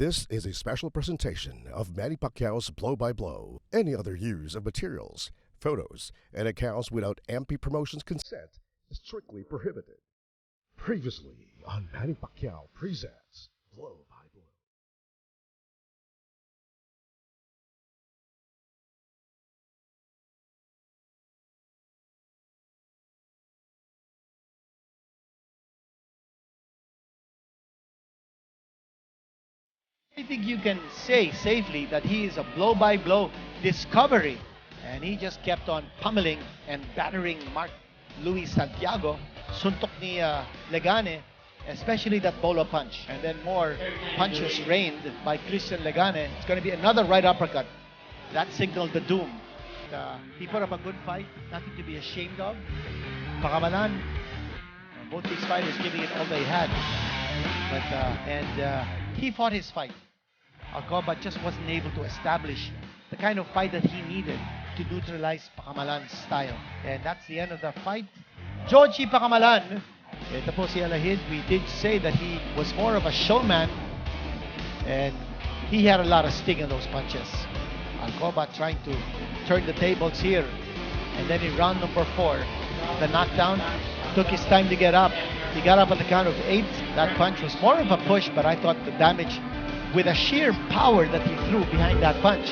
This is a special presentation of Manny Pacquiao's Blow by Blow. Any other use of materials, photos, and accounts without MP Promotions' consent is strictly prohibited. Previously on Manny Pacquiao presents Blow by Blow. I think you can say safely that he is a blow-by-blow discovery. And he just kept on pummeling and battering Mark Luis Santiago. Suntok ni Legane, especially that bolo punch. And then more punches rained by Christian Legane. It's going to be another right uppercut. That signaled the doom. He put up a good fight, nothing to be ashamed of. Pakamalan, both these fighters giving it all they had. He fought his fight. Alcoba just wasn't able to establish the kind of fight that he needed to neutralize Pakamalan's style. And that's the end of the fight. Joji Pakamalan, ito po si Alahid, we did say that he was more of a showman and he had a lot of sting in those punches. Alcoba trying to turn the tables here. And then in round number 4, the knockdown, took his time to get up. He got up at the count of 8. That punch was more of a push, but I thought the damage with the sheer power that he threw behind that punch.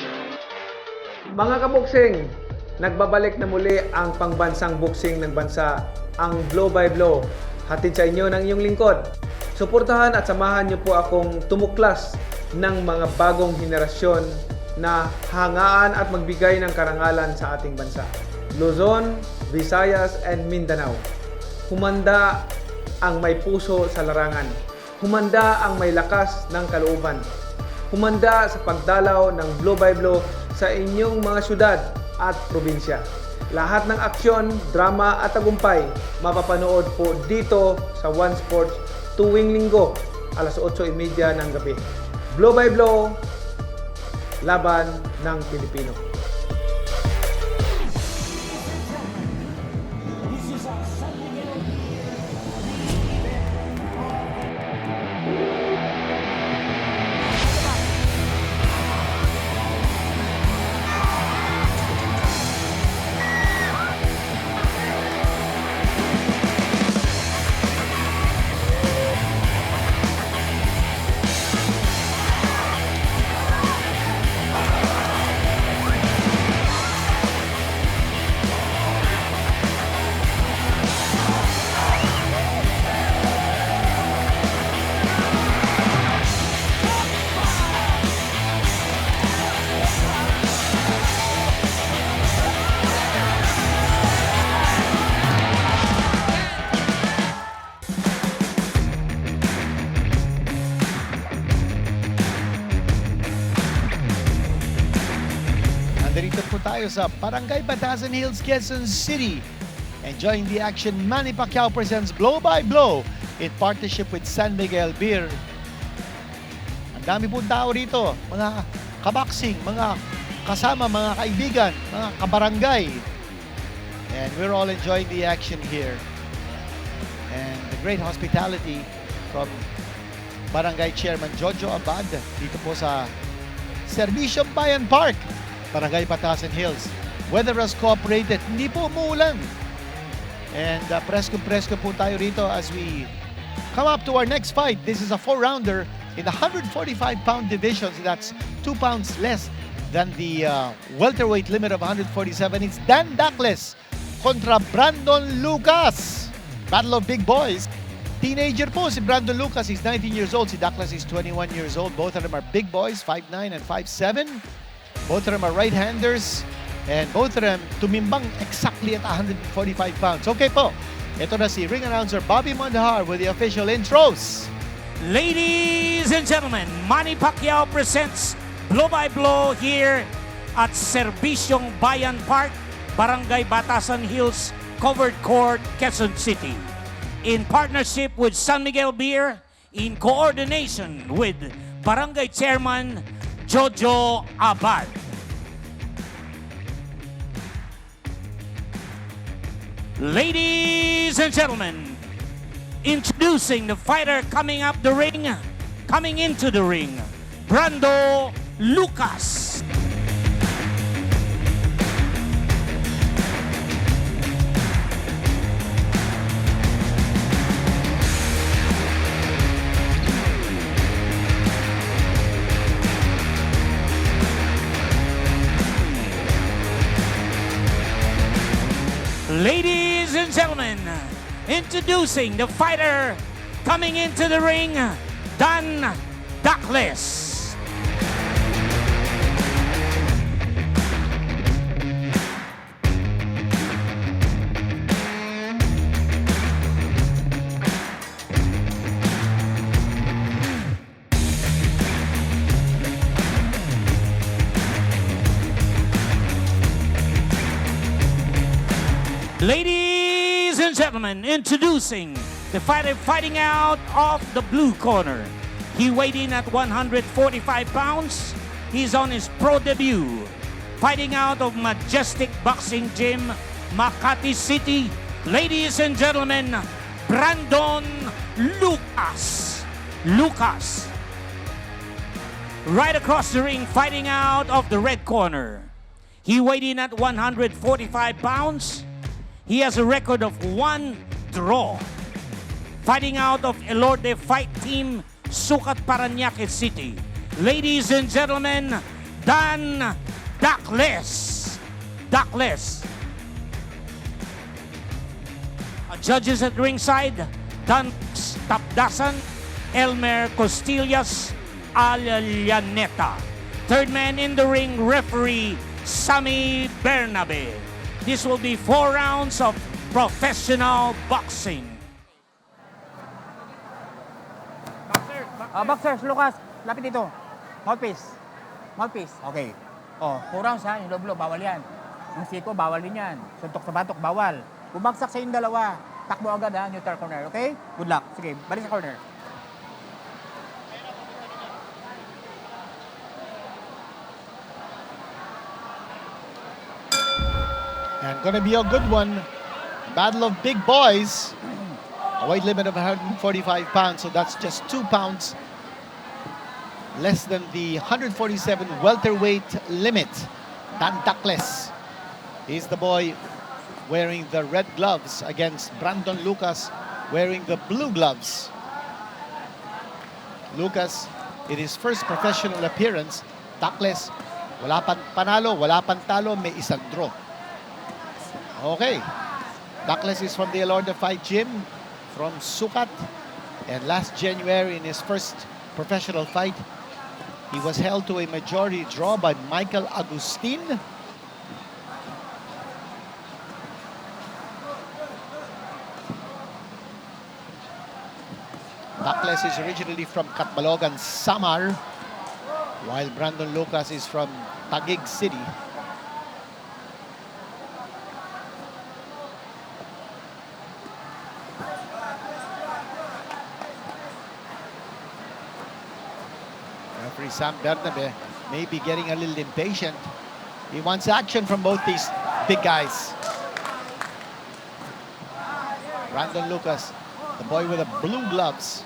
Mga kaboksing, nagbabalik na muli ang pangbansang boxing ng bansa, ang Blow by Blow. Hatid sa inyo ng iyong lingkod. Suportahan at samahan niyo po akong tumuklas ng mga bagong henerasyon na hangaan at magbigay ng karangalan sa ating bansa. Luzon, Visayas, and Mindanao. Humanda ang may puso sa larangan. Humanda ang may lakas ng kalooban. Humanda sa pagdalaw ng Blow by Blow sa inyong mga syudad at probinsya. Lahat ng aksyon, drama at tagumpay mapapanood po dito sa One Sports tuwing linggo alas 8:30 ng gabi. Blow by Blow, laban ng Pilipino. Narito po tayo sa Barangay Batasan Hills, Quezon City. Enjoying the action, Manny Pacquiao presents Blow by Blow in partnership with San Miguel Beer. Ang dami pong tao rito, mga kaboxing, mga kasama, mga kaibigan, mga kabarangay. And we're all enjoying the action here. And the great hospitality from Barangay Chairman Jojo Abad dito po sa Servisyong Bayan Park, Barangay Batasan Hills. Weather has cooperated, hindi po umuulan. And presko po tayo rito as we come up to our next fight. This is a 4-rounder in the 145-pound division. So that's 2 pounds less than the welterweight limit of 147. It's Dan Dacles kontra Brandon Lucas. Battle of big boys. Teenager po si Brandon Lucas. He's 19 years old. Si Dacles is 21 years old. Both of them are big boys, 5'9" and 5'7". Both of them are right-handers, and both of them tumimbang exactly at 145 pounds. Okay po, ito na si ring announcer Bobby Mondahar with the official intros. Ladies and gentlemen, Manny Pacquiao presents Blow by Blow here at Servisyong Bayan Park, Barangay Batasan Hills, Covered Court, Quezon City. In partnership with San Miguel Beer, in coordination with Barangay Chairman Jojo Abad. Ladies and gentlemen, introducing the fighter coming into the ring, Brando Lucas. Ladies and gentlemen, introducing the fighter coming into the ring, Dacles. Ladies and gentlemen, introducing the fighter fighting out of the blue corner. He weighed in at 145 pounds. He's on his pro debut. Fighting out of Majestic Boxing Gym, Makati City. Ladies and gentlemen, Brandon Lucas. Right across the ring, fighting out of the red corner. He weighed in at 145 pounds. He has a record of 1 draw. Fighting out of Elorde Fight Team, Sukat, Parañaque City. Ladies and gentlemen, Dacles. Judges at ringside, Dan Tapdasan, Elmer Costillas, Alyaneta. Third man in the ring, referee Sammy Bernabe. This will be 4 rounds of professional boxing. Boxers, Lucas, lapit dito. Mouthpiece. Okay. 4 rounds ha, yung low-blow, bawal yan. Yung siko, bawal din yan. Suntok sa batok, bawal. Bumagsak sa yung dalawa, takbo agad ha, neutral corner, okay? Good luck. Sige, balik sa corner. And gonna be a good one. Battle of big boys. A weight limit of 145 pounds, so that's just 2 pounds less than the 147 welterweight limit. Dacles is the boy wearing the red gloves against Brandon Lucas wearing the blue gloves. Lucas, in his first professional appearance, Dacles, wala pang panalo, wala pang talo, may isang draw. Okay, Dacles is from the Elorde Fight Gym from Sukat, and last January in his first professional fight, he was held to a majority draw by Michael Agustin. Dacles is originally from Catbalogan, Samar, while Brandon Lucas is from Taguig City. Referee Sam Bernabe may be getting a little impatient. He wants action from both these big guys. Brandon Lucas, the boy with the blue gloves,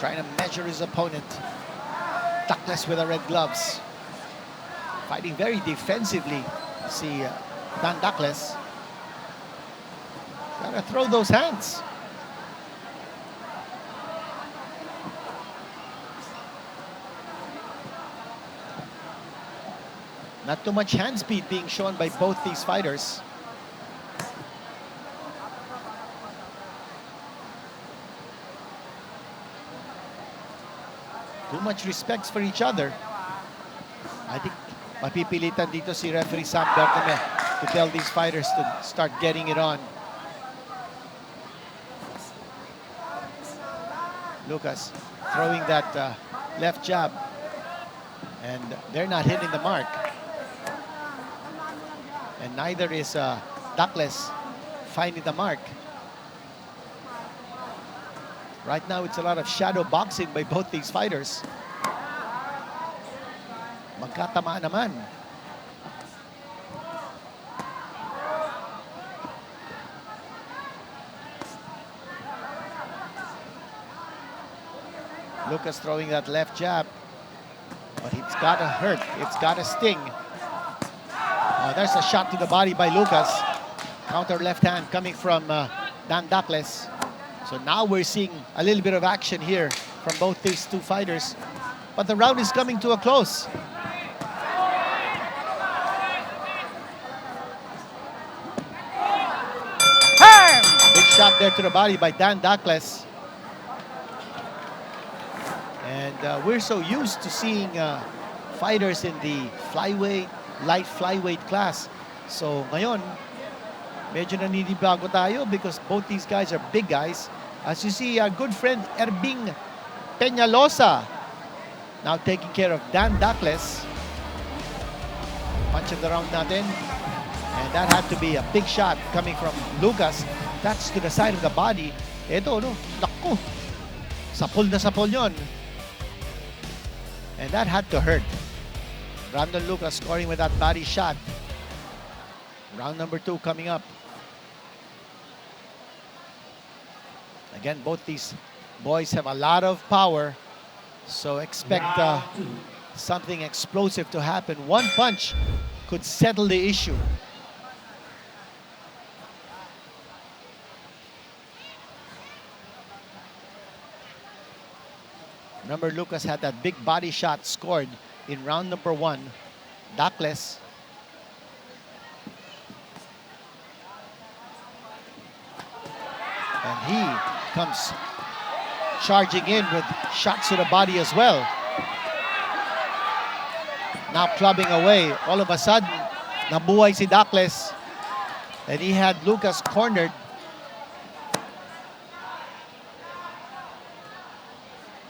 trying to measure his opponent. Dacles with the red gloves. Fighting very defensively. See Dacles. Gotta throw those hands. Not too much hand speed being shown by both these fighters. Too much respect for each other. I think mapipilitan dito si referee Sam Bernabe to tell these fighters to start getting it on. Lucas throwing that left jab, and they're not hitting the mark. And neither is Dacles finding the mark. Right now, it's a lot of shadow boxing by both these fighters. Magkatamaan naman. Lucas throwing that left jab. But it's gotta hurt. It's gotta sting. There's a shot to the body by Lucas. Counter left hand coming from Dacles. So now we're seeing a little bit of action here from both these two fighters. But the round is coming to a close. Big shot there to the body by Dacles. And we're so used to seeing fighters in the flyweight, light flyweight class. So ngayon, medyo naninibago tayo because both these guys are big guys. As you see, our good friend Erbing Peñalosa now taking care of Dacles. Punch of the round natin. And that had to be a big shot coming from Lucas. That's to the side of the body. Ito, no? Naku! Sapol na sapol yun. And that had to hurt. Brandon Lucas scoring with that body shot. Round number 2 coming up. Again, both these boys have a lot of power. So expect something explosive to happen. One punch could settle the issue. Remember, Lucas had that big body shot scored in round number 1. Dacles. And he comes charging in with shots to the body as well. Now clubbing away. All of a sudden, nabuhay si Dacles. And he had Lucas cornered.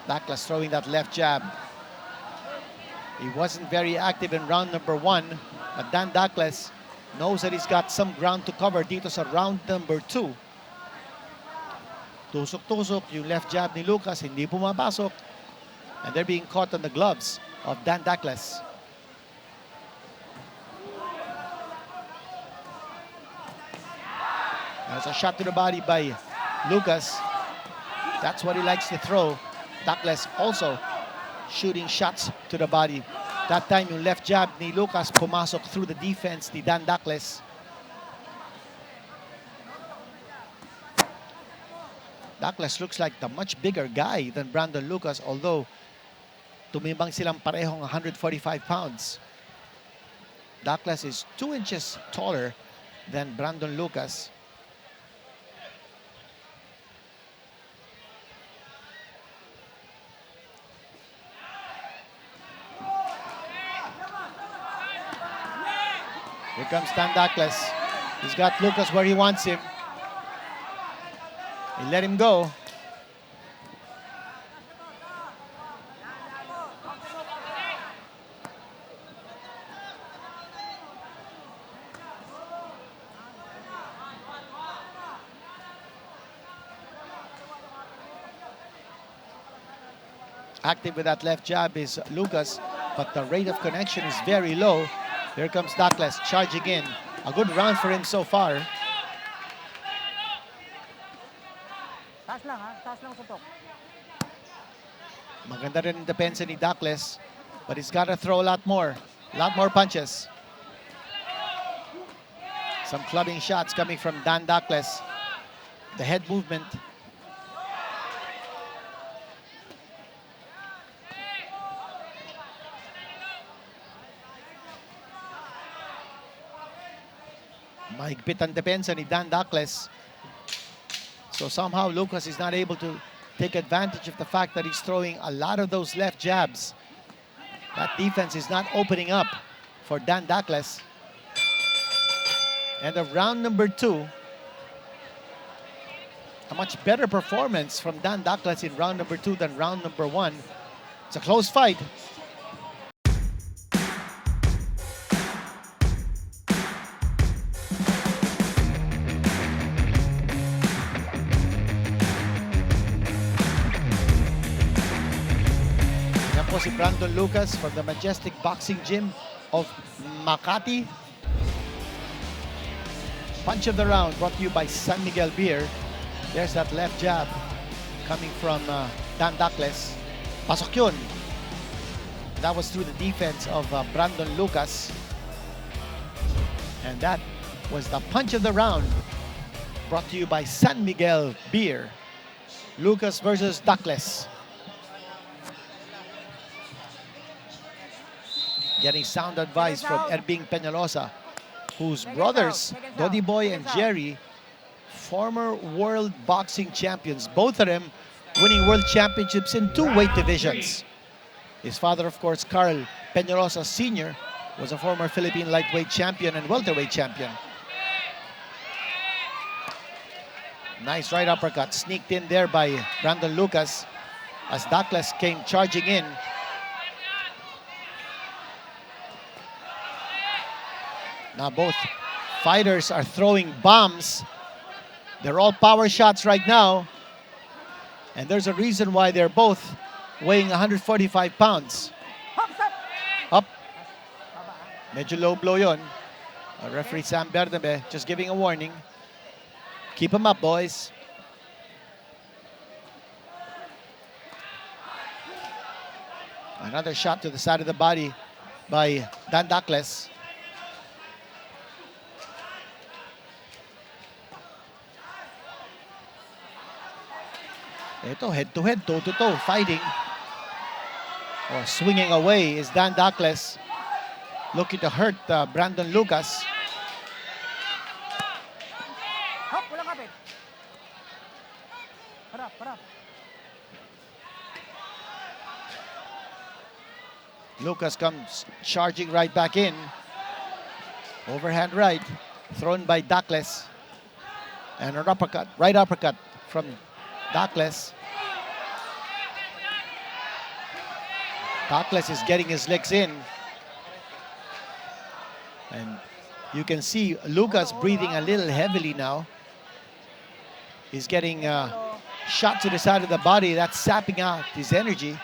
Dacles throwing that left jab. He wasn't very active in round number 1, but Dacles knows that he's got some ground to cover dito sa round number 2. Tusok-tusok yung left jab ni Lucas, hindi pumapasok. And they're being caught on the gloves of Dacles. There's a shot to the body by Lucas. That's what he likes to throw. Dacles also shooting shots to the body. That time yung left jab ni Lucas pumasok through the defense ni Dacles. Dacles looks like the much bigger guy than Brandon Lucas, although tumimbang silang parehong 145 pounds. Dacles is 2 inches taller than Brandon Lucas. Here comes Dacles. He's got Lucas where he wants him. He let him go. Active with that left jab is Lucas, but the rate of connection is very low. Here comes Dacles charging in. A good round for him so far. Taas lang ha, taas lang tutok. Maganda rin ang depensa ni Dacles, but he's got to throw a lot more punches. Some clubbing shots coming from Dacles. The head movement. Mahigpit ang depensa ni Dacles. So somehow Lucas is not able to take advantage of the fact that he's throwing a lot of those left jabs. That defense is not opening up for Dacles. And of round number 2, a much better performance from Dacles in round number 2 than round number 1. It's a close fight. Si Brandon Lucas from the Majestic Boxing Gym of Makati. Punch of the round brought to you by San Miguel Beer. There's that left jab coming from Dacles. Pasok yun. That was through the defense of Brandon Lucas. And that was the punch of the round, brought to you by San Miguel Beer. Lucas versus Dacles. Getting sound advice from Erbing Peñalosa, whose brothers, Dodi Boy and Jerry, former world boxing champions, both of them winning world championships in 2 weight divisions. His father, of course, Carl Peñalosa Sr., was a former Philippine lightweight champion and welterweight champion. Nice right uppercut, sneaked in there by Brandon Lucas as Dacles came charging in. Now both fighters are throwing bombs. They're all power shots right now. And there's a reason why they're both weighing 145 pounds. Up. Medyo low blow yun. Referee Sam Bernabe just giving a warning. Keep them up, boys. Another shot to the side of the body by Dan Dacles. Ito, head-to-head, toe-to-toe, fighting. Or swinging away is Dan Dacles, looking to hurt Brandon Lucas. Hop, walang kapit. Harap, harap. Lucas comes charging right back in. Overhand right, thrown by Dacles. And an uppercut, right uppercut from Dacles. Dacles is getting his legs in. And you can see Lucas breathing a little heavily now. He's getting shot to the side of the body. That's sapping out his energy.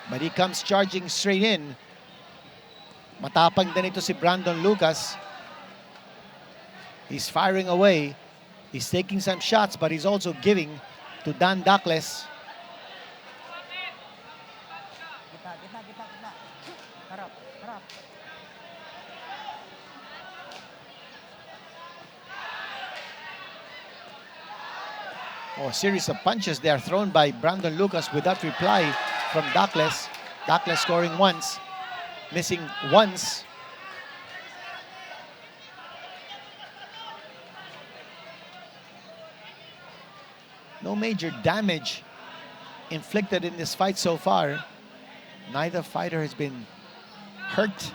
But he comes charging straight in. Matapang din ito si Brandon Lucas. He's firing away. He's taking some shots, but he's also giving to Dan Dacles. Kita. Harap, harap. Oh, a series of punches there thrown by Brandon Lucas without reply from Dacles. Dacles scoring once, missing once. No major damage inflicted in this fight so far. Neither fighter has been hurt.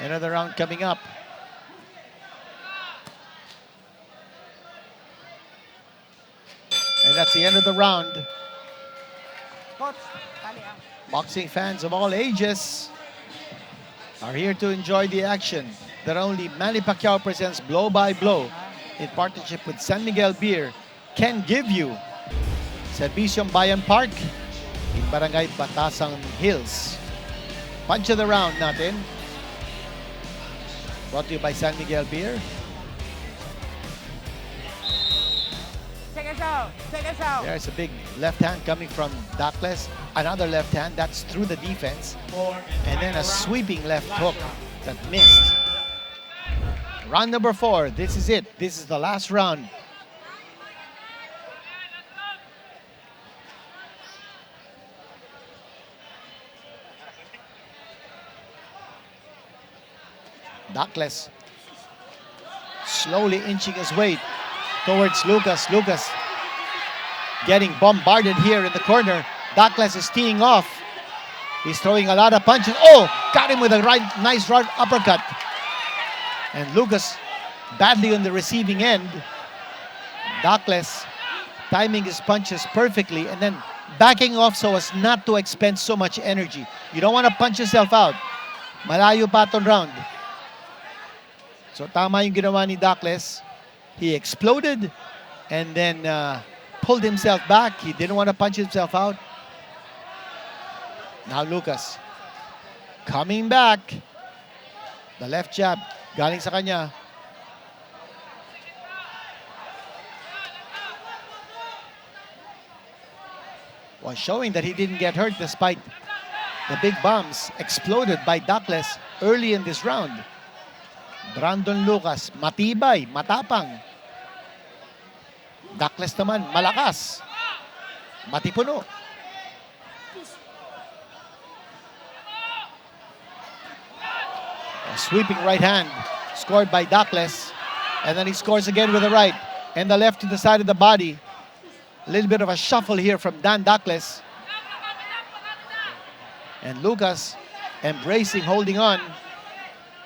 Another round coming up. And that's the end of the round. Coach, tali ah. Boxing fans of all ages are here to enjoy the action that only Manny Pacquiao presents Blow by Blow in partnership with San Miguel Beer can give you. Serviciong Bayan Park in Barangay Batasan Hills. Punch of the round natin. Brought to you by San Miguel Beer. Check us out. Check us out. There's a big left hand coming from Dacles. Another left hand, that's through the defense. And then a sweeping left hook that missed. Round number 4, this is it. This is the last round. Dacles slowly inching his way towards Lucas. Lucas getting bombarded here in the corner. Dacles is teeing off. He's throwing a lot of punches. Oh, got him with a nice right uppercut. And Lucas badly on the receiving end. Dacles timing his punches perfectly and then backing off so as not to expend so much energy. You don't want to punch yourself out. Malayo pa itong round. So tama yung ginawa ni Dacles. He exploded and then pulled himself back. He didn't want to punch himself out. Now Lucas. Coming back. The left jab. Galing sa kanya. Was showing that he didn't get hurt despite the big bombs exploded by Dacles early in this round. Brandon Lucas, matibay, matapang. Dacles naman, malakas. Matipuno. A sweeping right hand scored by Dacles. And then he scores again with the right. And the left to the side of the body. A little bit of a shuffle here from Dan Dacles. And Lucas embracing, holding on.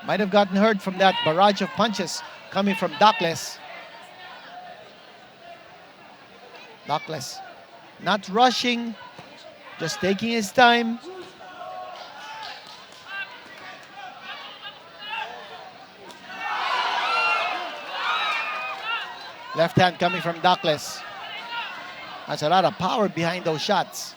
Might have gotten hurt from that barrage of punches coming from Dacles. Dacles not rushing, just taking his time. Left hand coming from Dacles. That's a lot of power behind those shots.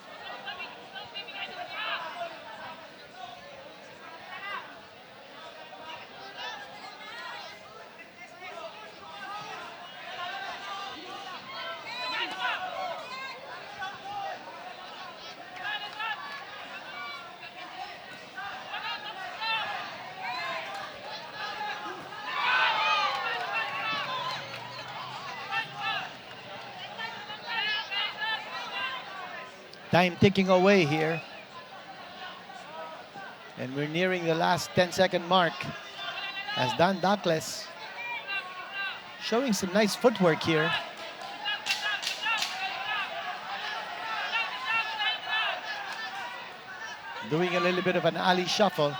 Time ticking away here. And we're nearing the last 10-second mark as Dan Dacles showing some nice footwork here. Doing a little bit of an alley shuffle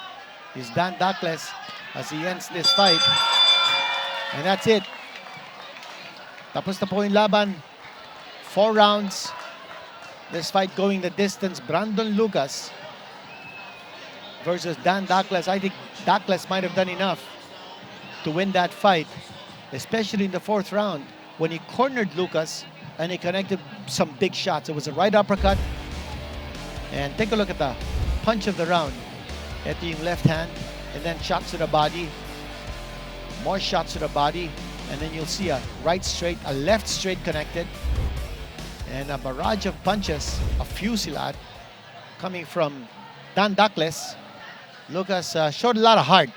is Dan Dacles as he ends this fight. And that's it. Tapos na po yung laban. 4 rounds. This fight going the distance. Brandon Lucas versus Dan Dacles. I think Dacles might have done enough to win that fight, especially in the 4th round when he cornered Lucas and he connected some big shots. It was a right uppercut. And take a look at the punch of the round. Ito yung left hand and then shots to the body. More shots to the body. And then you'll see a right straight, a left straight connected. And a barrage of punches, a fusillade coming from Dan Dacles. Lucas showed a lot of heart,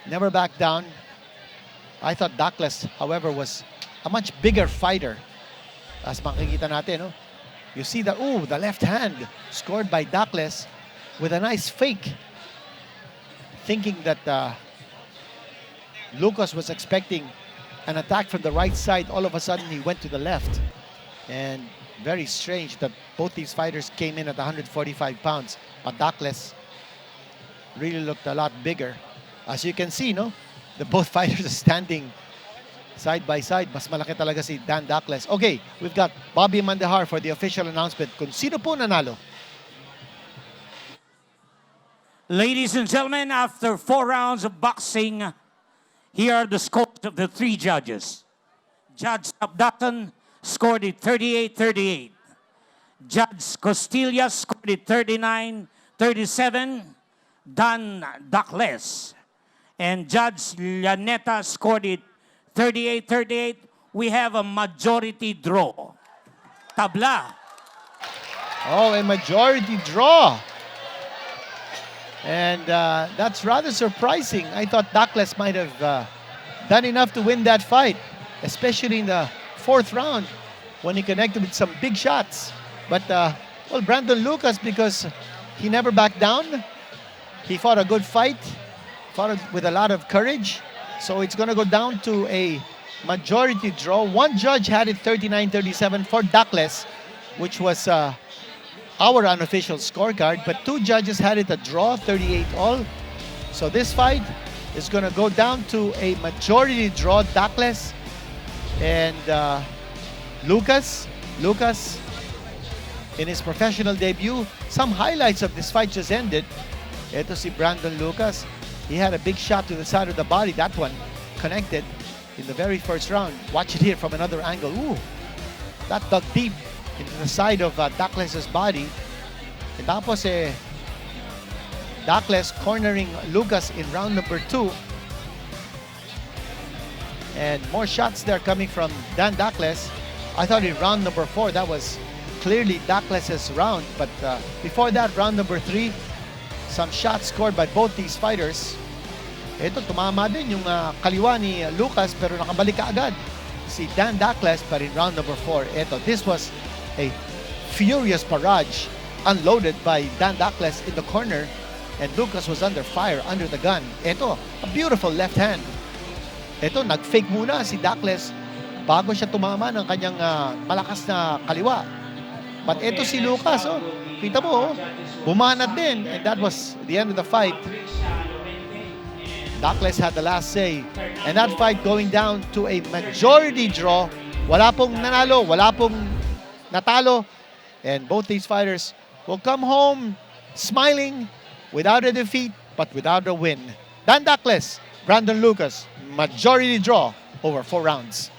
never backed down. I thought Dacles, however, was a much bigger fighter. As makikita natin, no? You see the left hand scored by Dacles with a nice fake. Thinking that Lucas was expecting an attack from the right side. All of a sudden, he went to the left. And very strange that both these fighters came in at 145 pounds. But Dacles really looked a lot bigger. As you can see, no? The both fighters are standing side by side. Mas malaki talaga si Dan Dacles. Okay, we've got Bobby Mandahar for the official announcement. Kung sino po nanalo. Ladies and gentlemen, after 4 rounds of boxing, here are the scores of the 3 judges. Judge Abdatan scored it 38-38. Judge Costillas scored it 39-37. Dan Dacles. And Judge Llaneta scored it 38-38. We have a majority draw. Tabla. Oh, a majority draw. And that's rather surprising. I thought Dacles might have done enough to win that fight, especially in the 4th round when he connected with some big shots. But, well, Brandon Lucas, because he never backed down. He fought a good fight, fought with a lot of courage. So it's going to go down to a majority draw. One judge had it 39-37 for Dacles, which was our unofficial scorecard. But 2 judges had it a draw, 38-all. So this fight is going to go down to a majority draw. Dacles and Lucas in his professional debut. Some highlights of this fight just ended. Ito si Brandon Lucas. He had a big shot to the side of the body. That one connected in the very 1st round. Watch it here from another angle. Ooh, that dug deep into the side of Dacles' body. And tapos Dacles cornering Lucas in round number 2. And more shots there coming from Dan Dacles. I thought in round number 4, that was clearly Dacles' round. But before that, round number 3, some shots scored by both these fighters. Ito, tumama din yung kaliwa ni Lucas pero nakabalik ka agad si Dan Dacles. But in round number 4, ito, this was a furious barrage unloaded by Dan Dacles in the corner. And Lucas was under fire, under the gun. Ito, a beautiful left hand. Ito, nag-fake muna si Dacles bago siya tumama ng kanyang malakas na kaliwa. But ito si Lucas, oh, kita mo, oh, bumanat din. And that was the end of the fight. Dacles had the last say. And that fight going down to a majority draw. Wala pong nanalo, wala pong natalo. And both these fighters will come home smiling without a defeat, but without a win. Dan Dacles, Brandon Lucas, majority draw over 4 rounds.